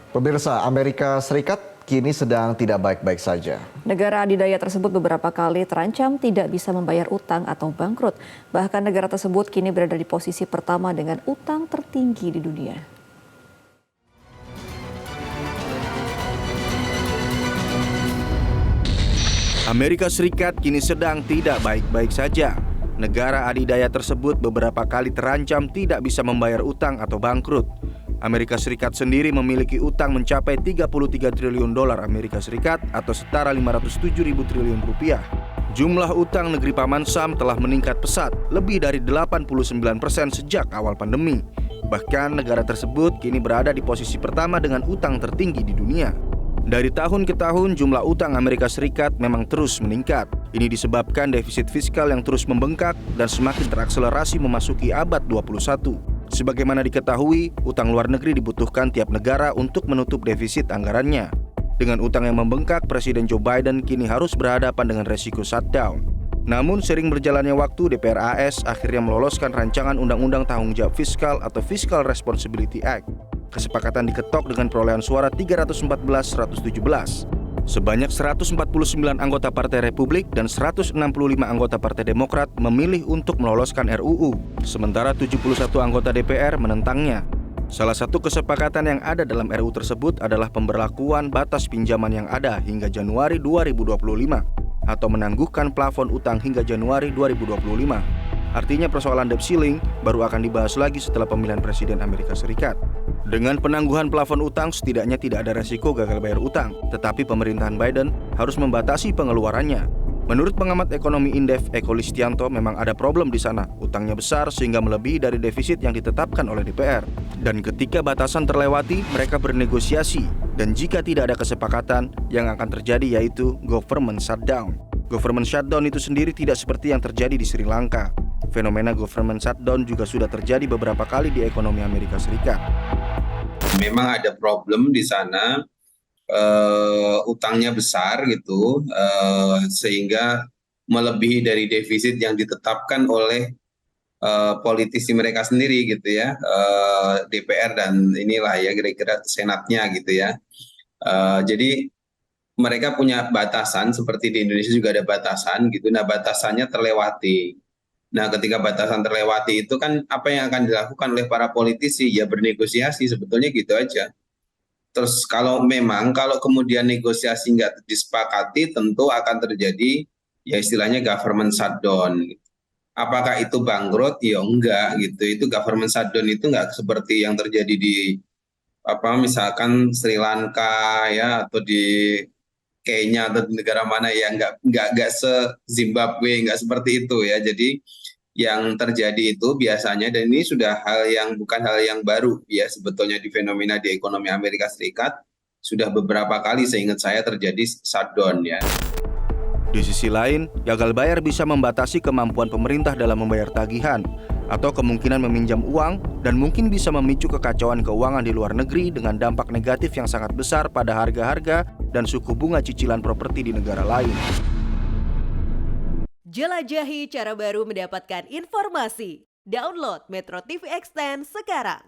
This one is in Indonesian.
Pemirsa, Amerika Serikat kini sedang tidak baik-baik saja. Negara adidaya tersebut beberapa kali terancam tidak bisa membayar utang atau bangkrut. Bahkan negara tersebut kini berada di posisi pertama dengan utang tertinggi di dunia. Amerika Serikat kini sedang tidak baik-baik saja. Negara adidaya tersebut beberapa kali terancam tidak bisa membayar utang atau bangkrut. Amerika Serikat sendiri memiliki utang mencapai 33 triliun dolar Amerika Serikat atau setara 507 ribu triliun rupiah. Jumlah utang negeri Paman Sam telah meningkat pesat, lebih dari 89% sejak awal pandemi. Bahkan negara tersebut kini berada di posisi pertama dengan utang tertinggi di dunia. Dari tahun ke tahun, jumlah utang Amerika Serikat memang terus meningkat. Ini disebabkan defisit fiskal yang terus membengkak dan semakin terakselerasi memasuki abad 21. Sebagaimana diketahui, utang luar negeri dibutuhkan tiap negara untuk menutup defisit anggarannya. Dengan utang yang membengkak, Presiden Joe Biden kini harus berhadapan dengan resiko shutdown. Namun, sering berjalannya waktu, DPR AS akhirnya meloloskan rancangan Undang-Undang Tanggung Jawab Fiskal atau Fiscal Responsibility Act. Kesepakatan diketok dengan perolehan suara 314-117. Sebanyak 149 anggota Partai Republik dan 165 anggota Partai Demokrat memilih untuk meloloskan RUU, sementara 71 anggota DPR menentangnya. Salah satu kesepakatan yang ada dalam RUU tersebut adalah pemberlakuan batas pinjaman yang ada hingga Januari 2025 atau menangguhkan plafon utang hingga Januari 2025. Artinya persoalan debt ceiling baru akan dibahas lagi setelah pemilihan Presiden Amerika Serikat. Dengan penangguhan plafon utang, setidaknya tidak ada resiko gagal bayar utang, tetapi pemerintahan Biden harus membatasi pengeluarannya. Menurut pengamat ekonomi Indef, Eko Listianto, memang ada problem di sana. Utangnya besar sehingga melebihi dari defisit yang ditetapkan oleh DPR. Dan ketika batasan terlewati, mereka bernegosiasi. Dan jika tidak ada kesepakatan, yang akan terjadi yaitu government shutdown. Government shutdown itu sendiri tidak seperti yang terjadi di Sri Lanka. Fenomena government shutdown juga sudah terjadi beberapa kali di ekonomi Amerika Serikat. Memang ada problem di sana, utangnya besar gitu, sehingga melebihi dari defisit yang ditetapkan oleh politisi mereka sendiri gitu ya, DPR dan inilah ya kira-kira senatnya gitu ya. Jadi mereka punya batasan seperti di Indonesia juga ada batasan gitu. Nah batasannya terlewati. Nah, ketika batasan terlewati itu kan apa yang akan dilakukan oleh para politisi? Ya bernegosiasi, sebetulnya gitu aja. Terus kalau kemudian negosiasi nggak disepakati, tentu akan terjadi ya istilahnya government shutdown. Apakah itu bangkrut? Ya enggak gitu. Itu government shutdown itu enggak seperti yang terjadi di misalkan Sri Lanka ya atau di Kenya atau di negara mana yang nggak se-Zimbabwe, nggak seperti itu ya. Jadi yang terjadi itu biasanya, dan ini sudah bukan hal yang baru ya sebetulnya di fenomena di ekonomi Amerika Serikat, sudah beberapa kali seingat saya terjadi shutdown ya. Di sisi lain, gagal bayar bisa membatasi kemampuan pemerintah dalam membayar tagihan atau kemungkinan meminjam uang dan mungkin bisa memicu kekacauan keuangan di luar negeri dengan dampak negatif yang sangat besar pada harga-harga dan suku bunga cicilan properti di negara lain. Jelajahi cara baru mendapatkan informasi. Download Metro TV Extend sekarang.